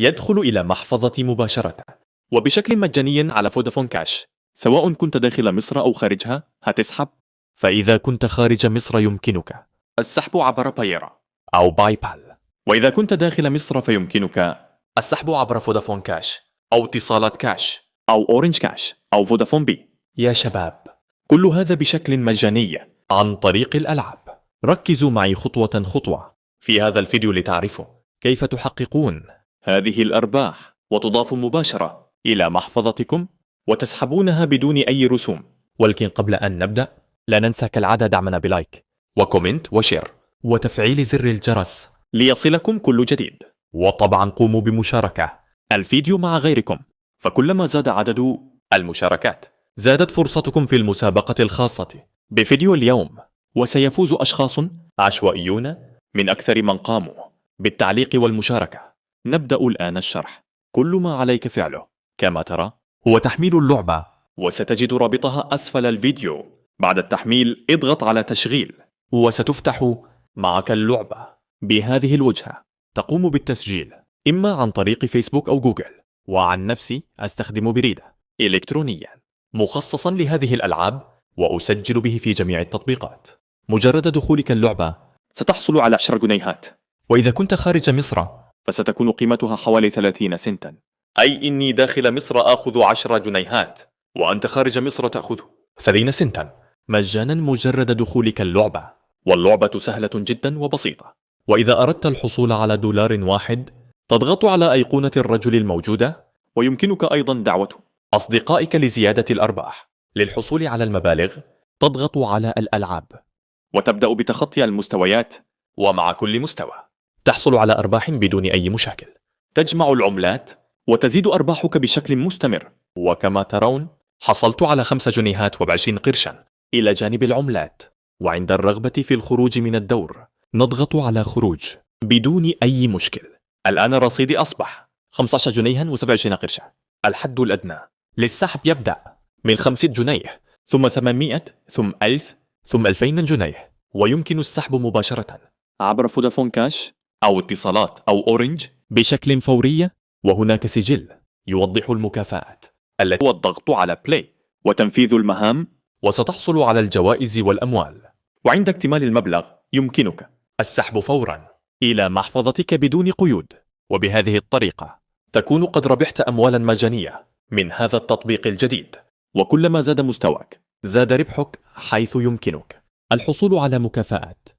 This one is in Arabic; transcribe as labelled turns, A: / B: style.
A: يدخل إلى محفظة مباشرة وبشكل مجاني على فودافون كاش. سواء كنت داخل مصر أو خارجها هتسحب. فإذا كنت خارج مصر يمكنك السحب عبر بايرا أو باي بال. وإذا كنت داخل مصر فيمكنك السحب عبر فودافون كاش أو اتصالات كاش أو أورنج كاش أو فودافون بي. يا شباب، كل هذا بشكل مجاني عن طريق الألعاب. ركزوا معي خطوة خطوة في هذا الفيديو لتعرفوا كيف تحققون هذه الأرباح وتضاف مباشرة إلى محفظتكم وتسحبونها بدون أي رسوم. ولكن قبل أن نبدأ لا ننسى كالعادة دعمنا بلايك وكومنت وشير وتفعيل زر الجرس ليصلكم كل جديد. وطبعا قوموا بمشاركة الفيديو مع غيركم، فكلما زاد عدد المشاركات زادت فرصتكم في المسابقة الخاصة بفيديو اليوم. وسيفوز أشخاص عشوائيون من أكثر من قاموا بالتعليق والمشاركة. نبدأ الآن الشرح. كل ما عليك فعله كما ترى هو تحميل اللعبة، وستجد رابطها أسفل الفيديو. بعد التحميل اضغط على تشغيل وستفتح معك اللعبة بهذه الوجهة. تقوم بالتسجيل إما عن طريق فيسبوك أو جوجل، وعن نفسي أستخدم بريدة إلكترونيا مخصصا لهذه الألعاب وأسجل به في جميع التطبيقات. مجرد دخولك اللعبة ستحصل على 10 جنيهات، وإذا كنت خارج مصر فستكون قيمتها حوالي 30 سنتا. أي إني داخل مصر آخذ 10 جنيهات وأنت خارج مصر تأخذ 30 سنتا مجانا مجرد دخولك اللعبة. واللعبة سهلة جدا وبسيطة. وإذا أردت الحصول على $1 تضغط على أيقونة الرجل الموجودة، ويمكنك أيضا دعوة أصدقائك لزيادة الأرباح. للحصول على المبالغ تضغط على الألعاب وتبدأ بتخطي المستويات، ومع كل مستوى تحصل على أرباح بدون أي مشاكل. تجمع العملات وتزيد أرباحك بشكل مستمر. وكما ترون حصلت على 5 جنيهات و20 قرشا إلى جانب العملات. وعند الرغبة في الخروج من الدور نضغط على خروج بدون أي مشكل. الآن رصيدي أصبح 15 جنيها و27 قرشا. الحد الأدنى للسحب يبدأ من 5 جنيه، ثم 800، ثم 1000، ثم 2000 جنيه. ويمكن السحب مباشرة عبر فودافون كاش أو اتصالات أو أورنج بشكل فوري. وهناك سجل يوضح المكافآت التي هو الضغط على بلاي وتنفيذ المهام، وستحصل على الجوائز والأموال. وعند اكتمال المبلغ يمكنك السحب فورا إلى محفظتك بدون قيود. وبهذه الطريقة تكون قد ربحت أموالا مجانية من هذا التطبيق الجديد. وكلما زاد مستواك زاد ربحك، حيث يمكنك الحصول على مكافآت